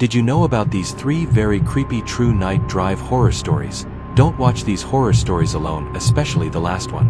Did you know about these 3 very creepy true night drive horror stories? Don't watch these horror stories alone, especially the last one.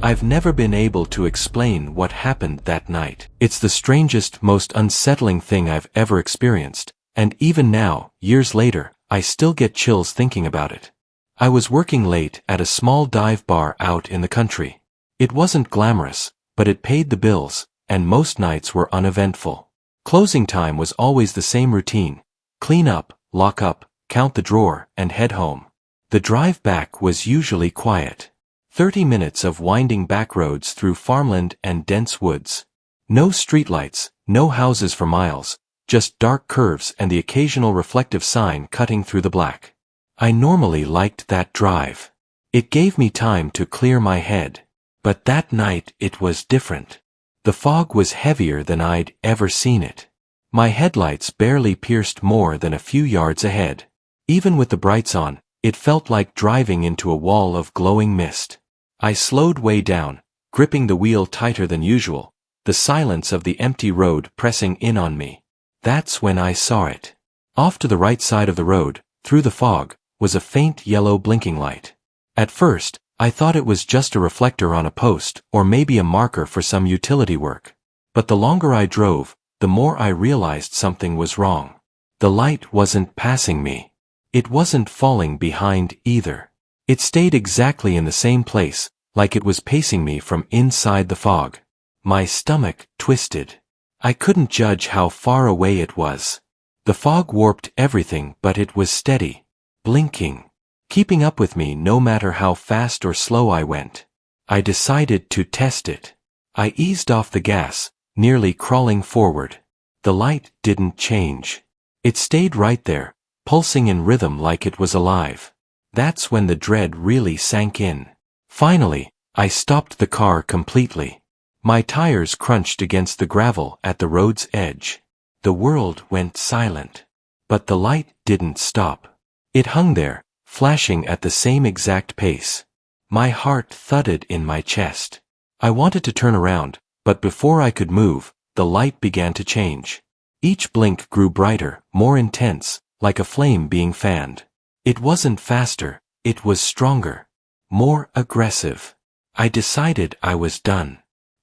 I've never been able to explain what happened that night. It's the strangest, most unsettling thing I've ever experienced, and even now, years later, I still get chills thinking about it. I was working late at a small dive bar out in the country. It wasn't glamorous, but it paid the bills, and most nights were uneventful. Closing time was always the same routine: clean up, lock up, count the drawer, and head home. The drive back was usually quiet. 30 minutes of winding back roads through farmland and dense woods. No streetlights, no houses for miles, just dark curves and the occasional reflective sign cutting through the black. I normally liked that drive. It gave me time to clear my head. But that night it was different. The fog was heavier than I'd ever seen it. My headlights barely pierced more than a few yards ahead. Even with the brights on, it felt like driving into a wall of glowing mist. I slowed way down, gripping the wheel tighter than usual, the silence of the empty road pressing in on me. That's when I saw it. Off to the right side of the road, through the fog, was a faint yellow blinking light. At first, I thought it was just a reflector on a post or maybe a marker for some utility work. But the longer I drove, the more I realized something was wrong. The light wasn't passing me. It wasn't falling behind either. It stayed exactly in the same place, like it was pacing me from inside the fog. My stomach twisted. I couldn't judge how far away it was. The fog warped everything, but it was steady, blinking, keeping up with me no matter how fast or slow I went. I decided to test it. I eased off the gas, nearly crawling forward. The light didn't change. It stayed right there, pulsing in rhythm like it was alive. That's when the dread really sank in. Finally, I stopped the car completely. My tires crunched against the gravel at the road's edge. The world went silent. But the light didn't stop. It hung there, flashing at the same exact pace. My heart thudded in my chest. I wanted to turn around, but before I could move, the light began to change. Each blink grew brighter, more intense, like a flame being fanned. It wasn't faster, it was stronger, more aggressive. I decided I was done.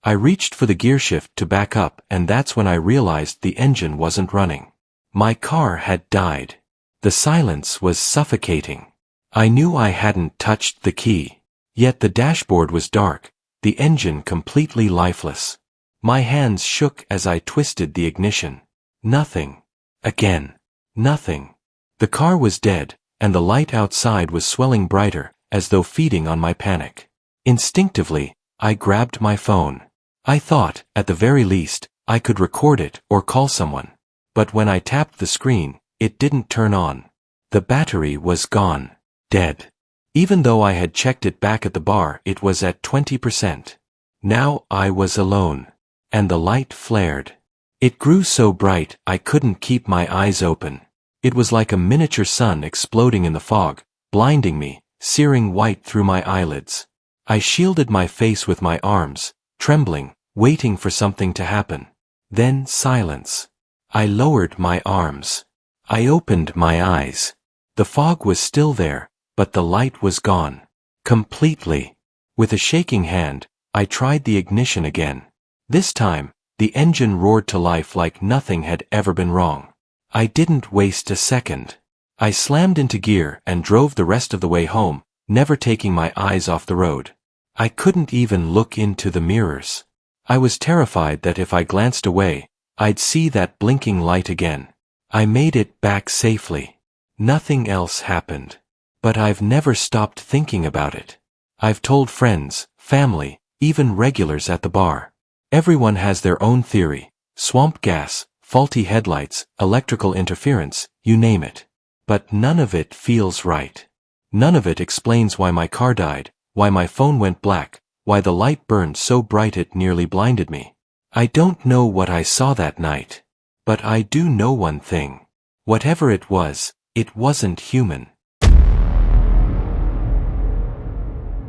I reached for the gear shift to back up, and that's when I realized the engine wasn't running. My car had died. The silence was suffocating. I knew I hadn't touched the key. Yet the dashboard was dark, the engine completely lifeless. My hands shook as I twisted the ignition. Nothing. Again. Nothing. The car was dead, and the light outside was swelling brighter, as though feeding on my panic. Instinctively, I grabbed my phone. I thought, at the very least, I could record it or call someone. But when I tapped the screen, it didn't turn on. The battery was gone. Dead. Even though I had checked it back at the bar, it was at 20%. Now I was alone. And the light flared. It grew so bright I couldn't keep my eyes open. It was like a miniature sun exploding in the fog, blinding me, searing white through my eyelids. I shielded my face with my arms, trembling, waiting for something to happen. Then silence. I lowered my arms. I opened my eyes. The fog was still there, but the light was gone. Completely. With a shaking hand, I tried the ignition again. This time, the engine roared to life like nothing had ever been wrong. I didn't waste a second. I slammed into gear and drove the rest of the way home, never taking my eyes off the road. I couldn't even look into the mirrors. I was terrified that if I glanced away, I'd see that blinking light again. I made it back safely. Nothing else happened. But I've never stopped thinking about it. I've told friends, family, even regulars at the bar. Everyone has their own theory: swamp gas, faulty headlights, electrical interference, you name it. But none of it feels right. None of it explains why my car died, why my phone went black, why the light burned so bright it nearly blinded me. I don't know what I saw that night. But I do know one thing. Whatever it wasn't human.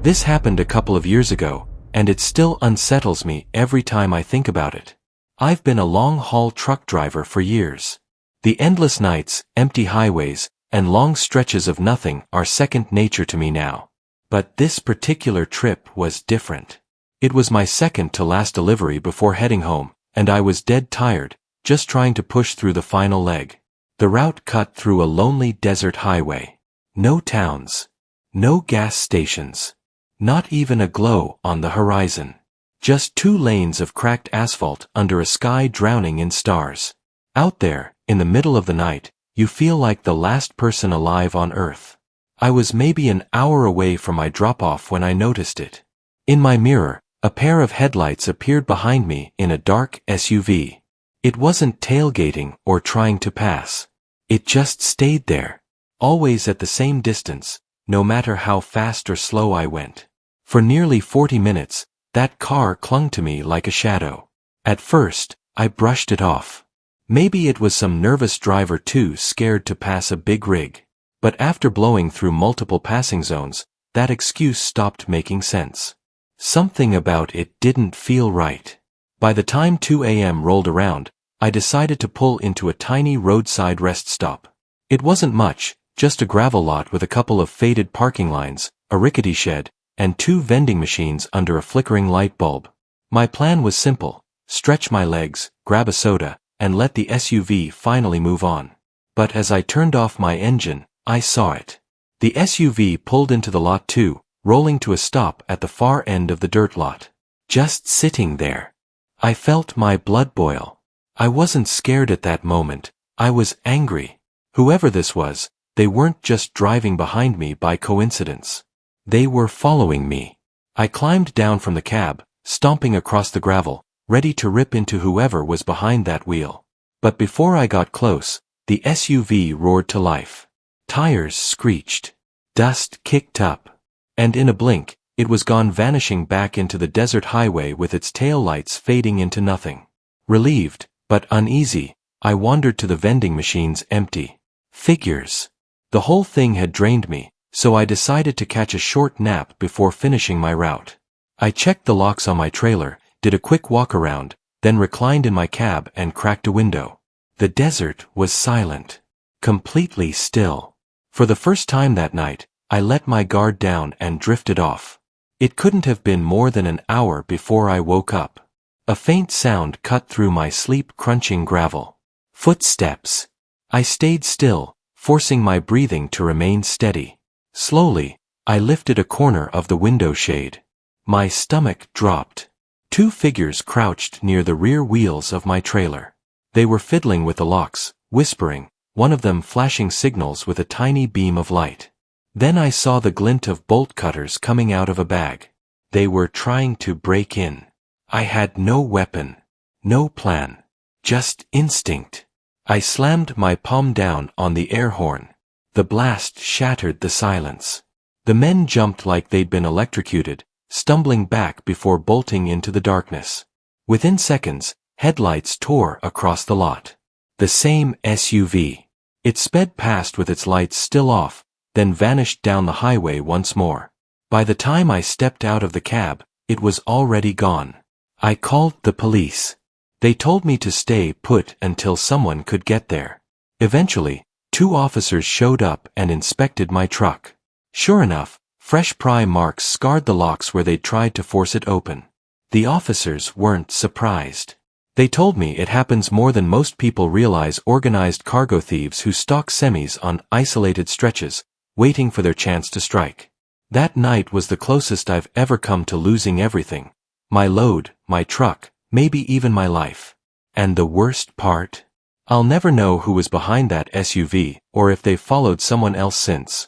This happened a couple of years ago, and it still unsettles me every time I think about it. I've been a long-haul truck driver for years. The endless nights, empty highways, and long stretches of nothing are second nature to me now. But this particular trip was different. It was my second to last delivery before heading home, and I was dead tired, just trying to push through the final leg. The route cut through a lonely desert highway. No towns. No gas stations. Not even a glow on the horizon. Just 2 lanes of cracked asphalt under a sky drowning in stars. Out there, in the middle of the night, you feel like the last person alive on Earth. I was maybe an hour away from my drop-off when I noticed it. In my mirror, a pair of headlights appeared behind me in a dark SUV. It wasn't tailgating or trying to pass. It just stayed there. Always at the same distance, no matter how fast or slow I went. For nearly 40 minutes, that car clung to me like a shadow. At first, I brushed it off. Maybe it was some nervous driver too scared to pass a big rig. But after blowing through multiple passing zones, that excuse stopped making sense. Something about it didn't feel right. By the time 2 a.m. rolled around, I decided to pull into a tiny roadside rest stop. It wasn't much, just a gravel lot with a couple of faded parking lines, a rickety shed, and 2 vending machines under a flickering light bulb. My plan was simple: stretch my legs, grab a soda, and let the SUV finally move on. But as I turned off my engine, I saw it. The SUV pulled into the lot too, rolling to a stop at the far end of the dirt lot. Just sitting there. I felt my blood boil. I wasn't scared at that moment, I was angry. Whoever this was, they weren't just driving behind me by coincidence. They were following me. I climbed down from the cab, stomping across the gravel, ready to rip into whoever was behind that wheel. But before I got close, the SUV roared to life. Tires screeched. Dust kicked up. And in a blink, it was gone, vanishing back into the desert highway with its taillights fading into nothing. Relieved, but uneasy, I wandered to the vending machines empty. Figures. The whole thing had drained me, so I decided to catch a short nap before finishing my route. I checked the locks on my trailer, did a quick walk around, then reclined in my cab and cracked a window. The desert was silent. Completely still. For the first time that night, I let my guard down and drifted off. It couldn't have been more than an hour before I woke up. A faint sound cut through my sleep, crunching gravel. Footsteps. I stayed still, forcing my breathing to remain steady. Slowly, I lifted a corner of the window shade. My stomach dropped. 2 figures crouched near the rear wheels of my trailer. They were fiddling with the locks, whispering, one of them flashing signals with a tiny beam of light. Then I saw the glint of bolt cutters coming out of a bag. They were trying to break in. I had no weapon, no plan, just instinct. I slammed my palm down on the air horn. The blast shattered the silence. The men jumped like they'd been electrocuted, stumbling back before bolting into the darkness. Within seconds, headlights tore across the lot. The same SUV. It sped past with its lights still off, then vanished down the highway once more. By the time I stepped out of the cab, it was already gone. I called the police. They told me to stay put until someone could get there. Eventually, 2 officers showed up and inspected my truck. Sure enough, fresh pry marks scarred the locks where they'd tried to force it open. The officers weren't surprised. They told me it happens more than most people realize. Organized cargo thieves who stalk semis on isolated stretches, waiting for their chance to strike. That night was the closest I've ever come to losing everything. My load, my truck, maybe even my life. And the worst part? I'll never know who was behind that SUV, or if they've followed someone else since.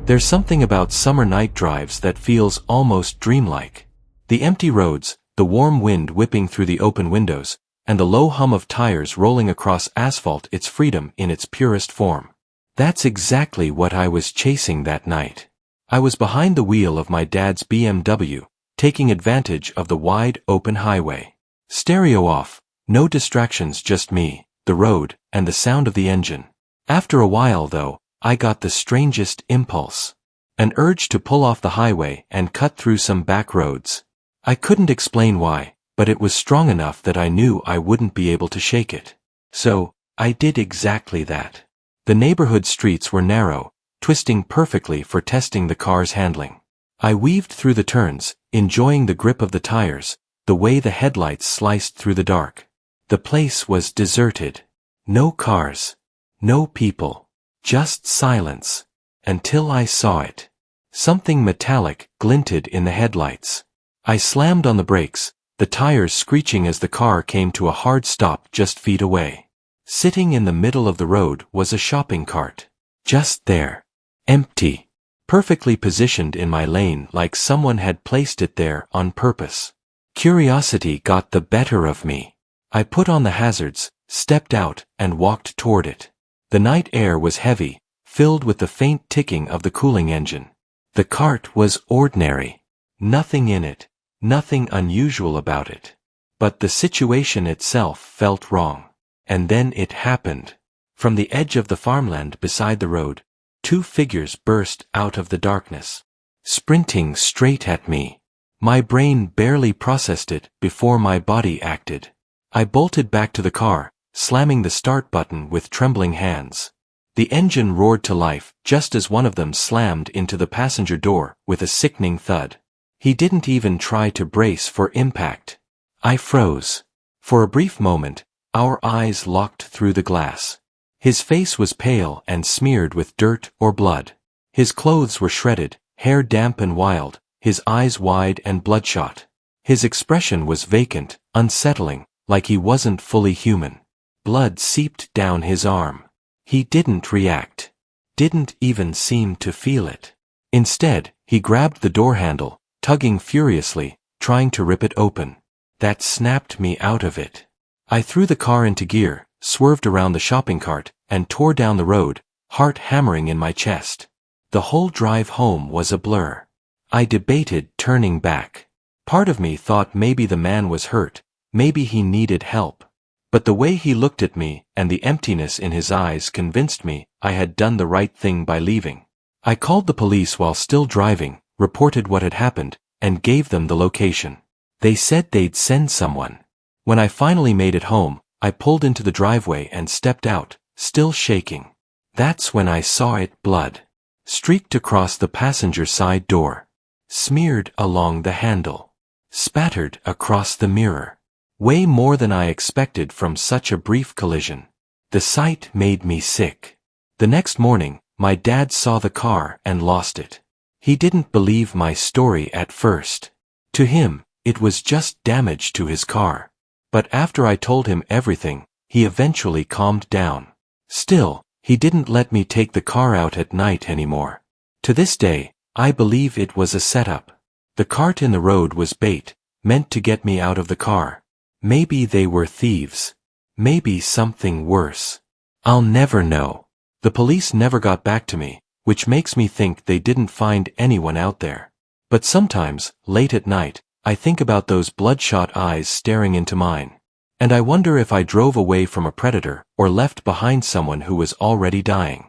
There's something about summer night drives that feels almost dreamlike. The empty roads, the warm wind whipping through the open windows, and the low hum of tires rolling across asphalt, it's freedom in its purest form. That's exactly what I was chasing that night. I was behind the wheel of my dad's BMW, taking advantage of the wide, open highway. Stereo off, no distractions, just me, the road, and the sound of the engine. After a while, though, I got the strangest impulse. An urge to pull off the highway and cut through some back roads. I couldn't explain why, but it was strong enough that I knew I wouldn't be able to shake it. So, I did exactly that. The neighborhood streets were narrow, twisting perfectly for testing the car's handling. I weaved through the turns, enjoying the grip of the tires, the way the headlights sliced through the dark. The place was deserted. No cars. No people. Just silence. Until I saw it. Something metallic glinted in the headlights. I slammed on the brakes, the tires screeching as the car came to a hard stop just feet away. Sitting in the middle of the road was a shopping cart. Just there. Empty. Perfectly positioned in my lane like someone had placed it there on purpose. Curiosity got the better of me. I put on the hazards, stepped out, and walked toward it. The night air was heavy, filled with the faint ticking of the cooling engine. The cart was ordinary. Nothing in it, nothing unusual about it. But the situation itself felt wrong. And then it happened. From the edge of the farmland beside the road, two figures burst out of the darkness, sprinting straight at me. My brain barely processed it before my body acted. I bolted back to the car, slamming the start button with trembling hands. The engine roared to life just as one of them slammed into the passenger door with a sickening thud. He didn't even try to brace for impact. I froze. For a brief moment, our eyes locked through the glass. His face was pale and smeared with dirt or blood. His clothes were shredded, hair damp and wild, his eyes wide and bloodshot. His expression was vacant, unsettling, like he wasn't fully human. Blood seeped down his arm. He didn't react. Didn't even seem to feel it. Instead, he grabbed the door handle, tugging furiously, trying to rip it open. That snapped me out of it. I threw the car into gear, swerved around the shopping cart, and tore down the road, heart hammering in my chest. The whole drive home was a blur. I debated turning back. Part of me thought maybe the man was hurt, maybe he needed help. But the way he looked at me and the emptiness in his eyes convinced me I had done the right thing by leaving. I called the police while still driving, reported what had happened, and gave them the location. They said they'd send someone. When I finally made it home, I pulled into the driveway and stepped out, still shaking. That's when I saw it. Blood streaked across the passenger side door. Smeared along the handle. Spattered across the mirror. Way more than I expected from such a brief collision. The sight made me sick. The next morning, my dad saw the car and lost it. He didn't believe my story at first. To him, it was just damage to his car. But after I told him everything, he eventually calmed down. Still, he didn't let me take the car out at night anymore. To this day, I believe it was a setup. The cart in the road was bait, meant to get me out of the car. Maybe they were thieves. Maybe something worse. I'll never know. The police never got back to me, which makes me think they didn't find anyone out there. But sometimes, late at night, I think about those bloodshot eyes staring into mine. And I wonder if I drove away from a predator or left behind someone who was already dying.